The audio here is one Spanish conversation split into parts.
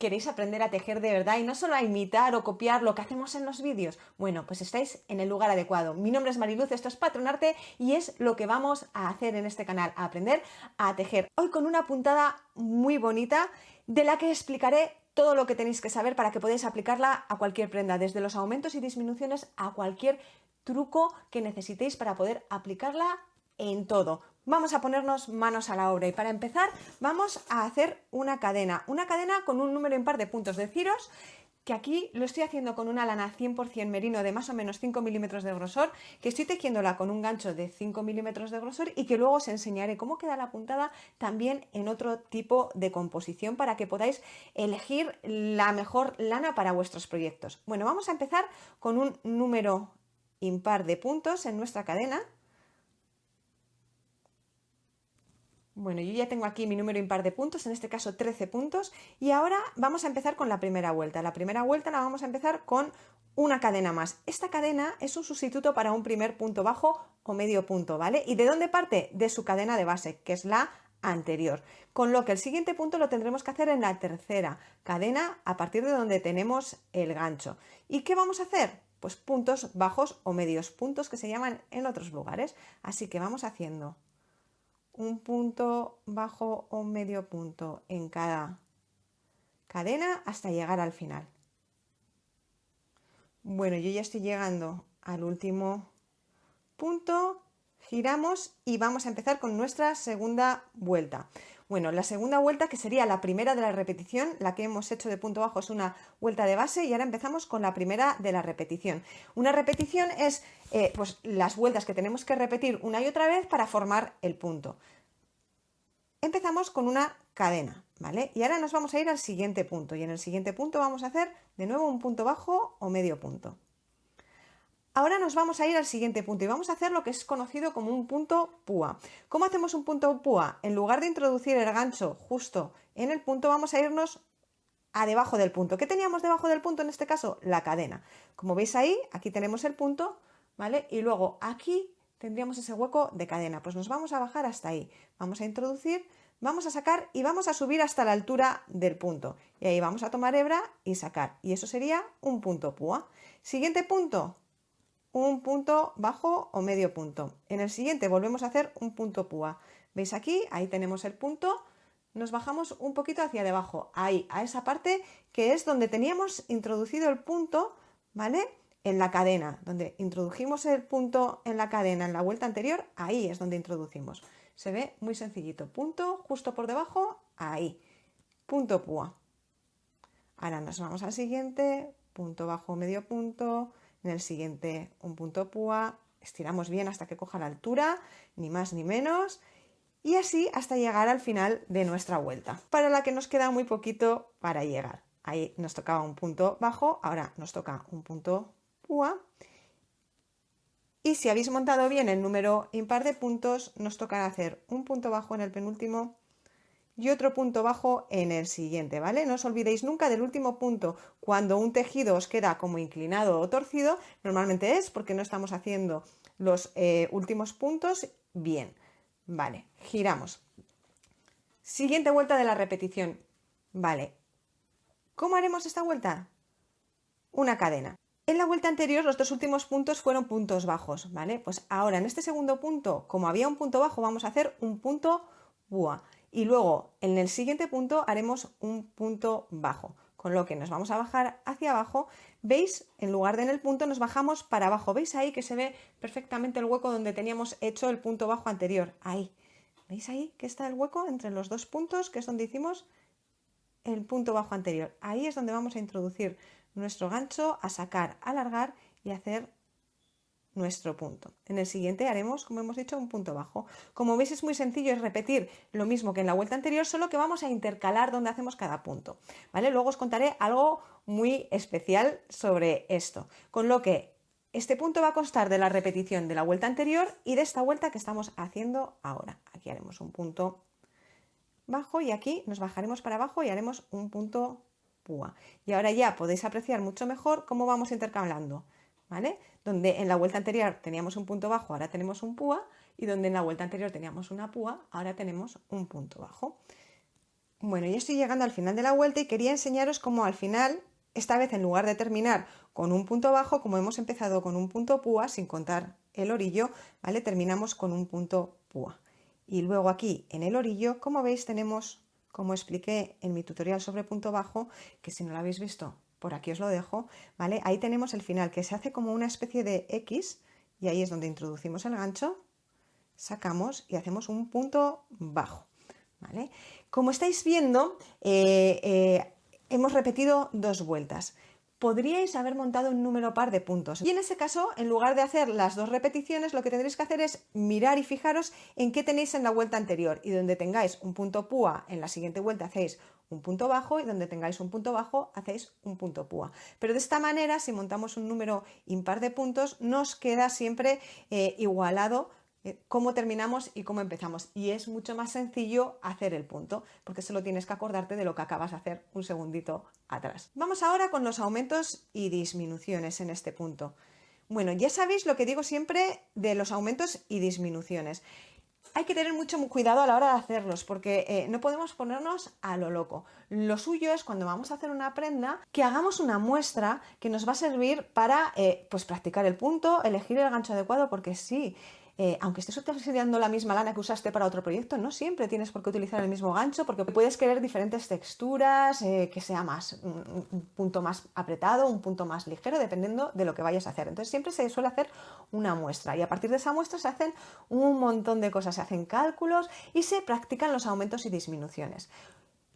¿Queréis aprender a tejer de verdad y no solo a imitar o copiar lo que hacemos en los vídeos? Bueno, pues estáis en el lugar adecuado. Mi nombre es Mariluz, esto es Patronarte y es lo que vamos a hacer en este canal, a aprender a tejer. Hoy con una puntada muy bonita de la que explicaré todo lo que tenéis que saber para que podáis aplicarla a cualquier prenda, desde los aumentos y disminuciones a cualquier truco que necesitéis para poder aplicarla en todo. Vamos a ponernos manos a la obra y para empezar vamos a hacer una cadena con un número impar de puntos. Deciros que aquí lo estoy haciendo con una lana 100% merino de más o menos 5 milímetros de grosor, que estoy tejiéndola con un gancho de 5 milímetros de grosor y que luego os enseñaré cómo queda la puntada también en otro tipo de composición para que podáis elegir la mejor lana para vuestros proyectos. Bueno, vamos a empezar con un número impar de puntos en nuestra cadena. Bueno, yo ya tengo aquí mi número impar de puntos, en este caso 13 puntos, y ahora vamos a empezar con la primera vuelta. La primera vuelta la vamos a empezar con una cadena más. Esta cadena es un sustituto para un primer punto bajo o medio punto, ¿vale? ¿Y de dónde parte? De su cadena de base, que es la anterior. Con lo que el siguiente punto lo tendremos que hacer en la tercera cadena a partir de donde tenemos el gancho. ¿Y qué vamos a hacer? Pues puntos bajos o medios puntos que se llaman en otros lugares. Así que vamos haciendo un punto bajo o medio punto en cada cadena hasta llegar al final. Bueno, yo ya estoy llegando al último punto, giramos y vamos a empezar con nuestra segunda vuelta. Bueno, la segunda vuelta, que sería la primera de la repetición, la que hemos hecho de punto bajo es una vuelta de base y ahora empezamos con la primera de la repetición. Una repetición es pues las vueltas que tenemos que repetir una y otra vez para formar el punto. Empezamos con una cadena, ¿vale? Y ahora nos vamos a ir al siguiente punto y en el siguiente punto vamos a hacer de nuevo un punto bajo o medio punto. Ahora nos vamos a ir al siguiente punto y vamos a hacer lo que es conocido como un punto púa. ¿Cómo hacemos un punto púa? En lugar de introducir el gancho justo en el punto, vamos a irnos a debajo del punto. ¿Qué teníamos debajo del punto en este caso? La cadena. Como veis ahí, aquí tenemos el punto, ¿vale? Y luego aquí tendríamos ese hueco de cadena. Pues nos vamos a bajar hasta ahí. Vamos a introducir, vamos a sacar y vamos a subir hasta la altura del punto. Y ahí vamos a tomar hebra y sacar. Y eso sería un punto púa. Siguiente punto, un punto bajo o medio punto. En el siguiente volvemos a hacer un punto púa. ¿Veis aquí? Ahí tenemos el punto. Nos bajamos un poquito hacia debajo, ahí, a esa parte que es donde teníamos introducido el punto, ¿vale? En la cadena, donde introdujimos el punto en la cadena en la vuelta anterior, ahí es donde introducimos. Se ve muy sencillito, punto justo por debajo, ahí, punto púa. Ahora nos vamos al siguiente, punto bajo medio punto, en el siguiente un punto púa, estiramos bien hasta que coja la altura, ni más ni menos, y así hasta llegar al final de nuestra vuelta, para la que nos queda muy poquito para llegar. Ahí nos tocaba un punto bajo, ahora nos toca un punto púa. Y si habéis montado bien el número impar de puntos, nos tocará hacer un punto bajo en el penúltimo y otro punto bajo en el siguiente, ¿vale? No os olvidéis nunca del último punto. Cuando un tejido os queda como inclinado o torcido, normalmente es porque no estamos haciendo los últimos puntos bien. Vale, giramos. Siguiente vuelta de la repetición. Vale, ¿cómo haremos esta vuelta? Una cadena. En la vuelta anterior los dos últimos puntos fueron puntos bajos, ¿vale? Pues ahora en este segundo punto, como había un punto bajo, vamos a hacer un punto púa. Y luego en el siguiente punto haremos un punto bajo, con lo que nos vamos a bajar hacia abajo. ¿Veis? En lugar de en el punto nos bajamos para abajo. ¿Veis ahí que se ve perfectamente el hueco donde teníamos hecho el punto bajo anterior? Ahí. ¿Veis ahí que está el hueco entre los dos puntos, que es donde hicimos el punto bajo anterior? Ahí es donde vamos a introducir nuestro gancho, a sacar, alargar y hacer nuestro punto. En el siguiente haremos, como hemos dicho, un punto bajo. Como veis es muy sencillo, es repetir lo mismo que en la vuelta anterior, solo que vamos a intercalar donde hacemos cada punto, ¿vale? Luego os contaré algo muy especial sobre esto, con lo que este punto va a constar de la repetición de la vuelta anterior y de esta vuelta que estamos haciendo ahora. Aquí haremos un punto bajo y aquí nos bajaremos para abajo y haremos un punto púa. Y ahora ya podéis apreciar mucho mejor cómo vamos intercalando, ¿vale? Donde en la vuelta anterior teníamos un punto bajo, ahora tenemos un púa, y donde en la vuelta anterior teníamos una púa, ahora tenemos un punto bajo. Bueno, ya estoy llegando al final de la vuelta y quería enseñaros cómo al final, esta vez en lugar de terminar con un punto bajo, como hemos empezado con un punto púa, sin contar el orillo, ¿vale? Terminamos con un punto púa. Y luego aquí en el orillo, como veis, tenemos, como expliqué en mi tutorial sobre punto bajo, que si no lo habéis visto, por aquí os lo dejo, ¿vale? Ahí tenemos el final, que se hace como una especie de X, y ahí es donde introducimos el gancho, sacamos y hacemos un punto bajo. ¿Vale? Como estáis viendo, hemos repetido 2 vueltas. Podríais haber montado un número par de puntos. Y en ese caso, en lugar de hacer las 2 repeticiones, lo que tendréis que hacer es mirar y fijaros en qué tenéis en la vuelta anterior. Y donde tengáis un punto púa, en la siguiente vuelta hacéis un punto bajo, y donde tengáis un punto bajo, hacéis un punto púa. Pero de esta manera, si montamos un número impar de puntos, nos queda siempre igualado cómo terminamos y cómo empezamos, y es mucho más sencillo hacer el punto porque solo tienes que acordarte de lo que acabas de hacer un segundito atrás. Vamos ahora con los aumentos y disminuciones en este punto. Bueno, ya sabéis lo que digo siempre de los aumentos y disminuciones. Hay que tener mucho cuidado a la hora de hacerlos porque no podemos ponernos a lo loco. Lo suyo es cuando vamos a hacer una prenda que hagamos una muestra que nos va a servir para pues practicar el punto, elegir el gancho adecuado, porque sí, aunque estés utilizando la misma lana que usaste para otro proyecto, no siempre tienes por qué utilizar el mismo gancho porque puedes querer diferentes texturas, que sea más un punto más apretado, un punto más ligero, dependiendo de lo que vayas a hacer. Entonces siempre se suele hacer una muestra y a partir de esa muestra se hacen un montón de cosas, se hacen cálculos y se practican los aumentos y disminuciones.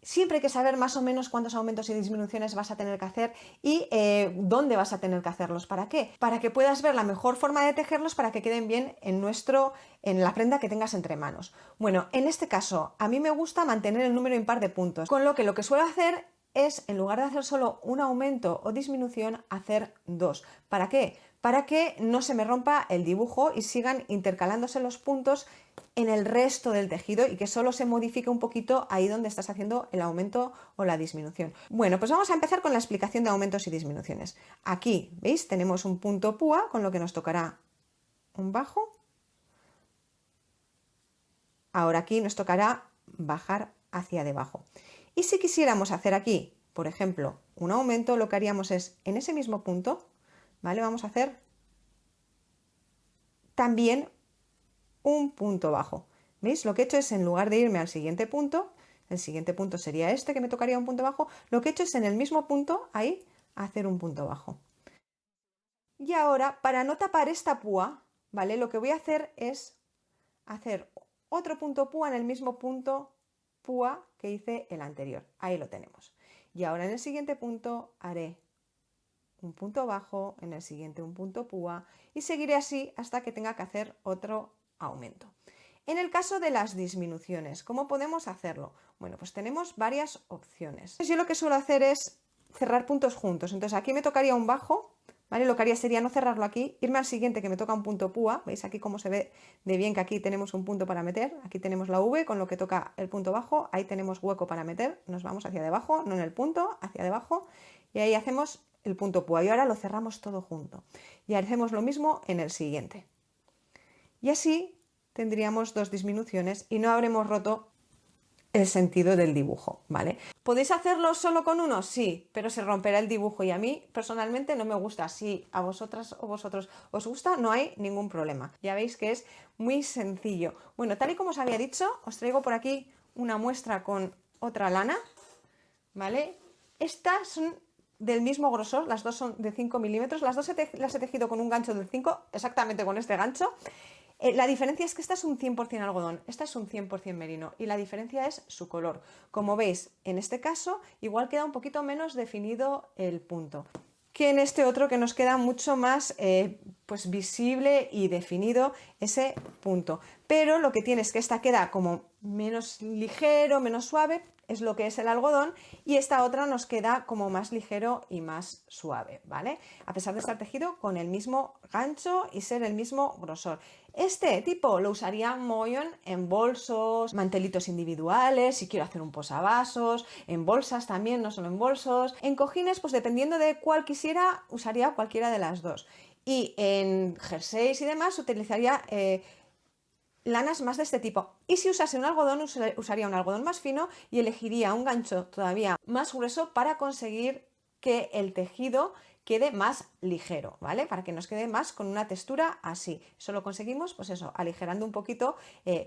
Siempre hay que saber más o menos cuántos aumentos y disminuciones vas a tener que hacer y dónde vas a tener que hacerlos. ¿Para qué? Para que puedas ver la mejor forma de tejerlos para que queden bien en la prenda que tengas entre manos. Bueno, en este caso a mí me gusta mantener el número impar de puntos, con lo que suelo hacer es, en lugar de hacer solo un aumento o disminución, hacer 2. ¿Para qué? Para que no se me rompa el dibujo y sigan intercalándose los puntos en el resto del tejido y que solo se modifique un poquito ahí donde estás haciendo el aumento o la disminución. Bueno, pues vamos a empezar con la explicación de aumentos y disminuciones. Aquí, ¿veis? Tenemos un punto púa, con lo que nos tocará un bajo. Ahora aquí nos tocará bajar hacia debajo. Y si quisiéramos hacer aquí, por ejemplo, un aumento, lo que haríamos es, en ese mismo punto, ¿vale? Vamos a hacer también un punto bajo. ¿Veis? Lo que he hecho es, en lugar de irme al siguiente punto, el siguiente punto sería este, que me tocaría un punto bajo, lo que he hecho es en el mismo punto, ahí, hacer un punto bajo. Y ahora, para no tapar esta púa, ¿vale? Lo que voy a hacer es hacer otro punto púa en el mismo punto púa que hice el anterior. Ahí lo tenemos. Y ahora en el siguiente punto haré un punto bajo, en el siguiente un punto púa y seguiré así hasta que tenga que hacer otro aumento. En el caso de las disminuciones, ¿cómo podemos hacerlo? Bueno, pues tenemos varias opciones. Yo lo que suelo hacer es cerrar puntos juntos. Entonces aquí me tocaría un bajo, ¿vale? Lo que haría sería no cerrarlo aquí, irme al siguiente que me toca un punto púa. ¿Veis aquí cómo se ve de bien que aquí tenemos un punto para meter? Aquí tenemos la V con lo que toca el punto bajo, ahí tenemos hueco para meter, nos vamos hacia debajo, no en el punto, hacia debajo, y ahí hacemos el punto púa. Y ahora lo cerramos todo junto. Y hacemos lo mismo en el siguiente. Y así tendríamos 2 disminuciones y no habremos roto el sentido del dibujo, ¿vale? ¿Podéis hacerlo solo con uno? Sí, pero se romperá el dibujo y a mí personalmente no me gusta. Si a vosotras o vosotros os gusta, no hay ningún problema. Ya veis que es muy sencillo. Bueno, tal y como os había dicho, os traigo por aquí una muestra con otra lana, ¿vale? Estas son del mismo grosor, las dos son de 5 milímetros, las dos las he tejido con un gancho del 5, exactamente con este gancho. La diferencia es que esta es un 100% algodón, esta es un 100% merino y la diferencia es su color. Como veis, en este caso igual queda un poquito menos definido el punto que en este otro, que nos queda mucho más pues visible y definido ese punto. Pero lo que tiene es que esta queda como menos ligero, menos suave, es lo que es el algodón, y esta otra nos queda como más ligero y más suave, ¿vale? A pesar de estar tejido con el mismo gancho y ser el mismo grosor. Este tipo lo usaría mogollón en bolsos, mantelitos individuales, si quiero hacer un posavasos, en bolsas también, no solo en bolsos. En cojines, pues dependiendo de cuál quisiera, usaría cualquiera de las dos. Y en jerseys y demás utilizaría lanas más de este tipo. Y si usase un algodón, usaría un algodón más fino y elegiría un gancho todavía más grueso para conseguir que el tejido quede más ligero, ¿vale? Para que nos quede más con una textura así. Eso lo conseguimos, pues eso, aligerando un poquito,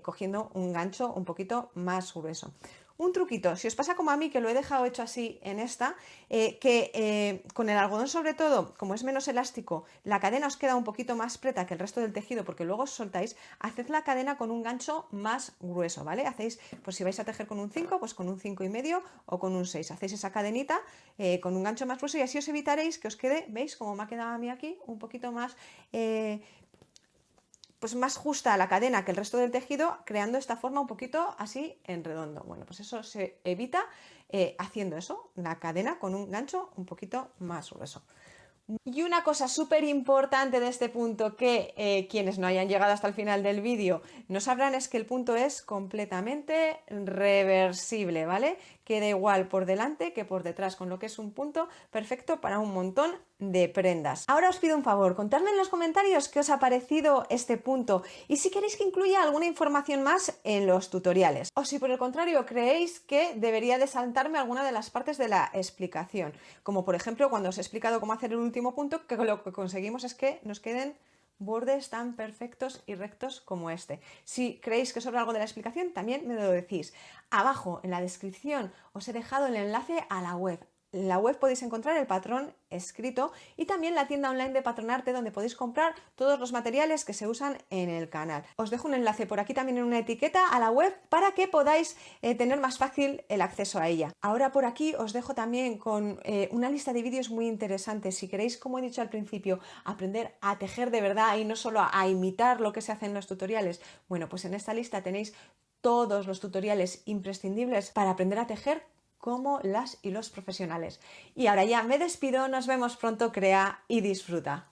cogiendo un gancho un poquito más grueso. Un truquito, si os pasa como a mí, que lo he dejado hecho así en esta, con el algodón sobre todo, como es menos elástico, la cadena os queda un poquito más preta que el resto del tejido porque luego os soltáis, haced la cadena con un gancho más grueso, ¿vale? Hacéis, pues si vais a tejer con un 5, pues con un 5,5 o con un 6. Hacéis esa cadenita con un gancho más grueso y así os evitaréis que os quede, ¿veis? Como me ha quedado a mí aquí, un poquito más... pues más justa a la cadena que el resto del tejido, creando esta forma un poquito así en redondo. Bueno, pues eso se evita haciendo eso, la cadena con un gancho un poquito más grueso. Y una cosa súper importante de este punto que quienes no hayan llegado hasta el final del vídeo no sabrán es que el punto es completamente reversible, ¿vale? Queda igual por delante que por detrás, con lo que es un punto perfecto para un montón de prendas. Ahora os pido un favor, contadme en los comentarios qué os ha parecido este punto y si queréis que incluya alguna información más en los tutoriales. O si por el contrario creéis que debería de saltarme alguna de las partes de la explicación, como por ejemplo cuando os he explicado cómo hacer el último punto, que lo que conseguimos es que nos queden bordes tan perfectos y rectos como este. Si creéis que sobra algo de la explicación, también me lo decís. Abajo en la descripción os he dejado el enlace a la web. En la web podéis encontrar el patrón escrito y también la tienda online de Patronarte donde podéis comprar todos los materiales que se usan en el canal. Os dejo un enlace por aquí también en una etiqueta a la web para que podáis tener más fácil el acceso a ella. Ahora por aquí os dejo también con una lista de vídeos muy interesantes. Si queréis, como he dicho al principio, aprender a tejer de verdad y no solo a imitar lo que se hace en los tutoriales, bueno, pues en esta lista tenéis todos los tutoriales imprescindibles para aprender a tejer como las y los profesionales. Y ahora ya me despido, nos vemos pronto, crea y disfruta.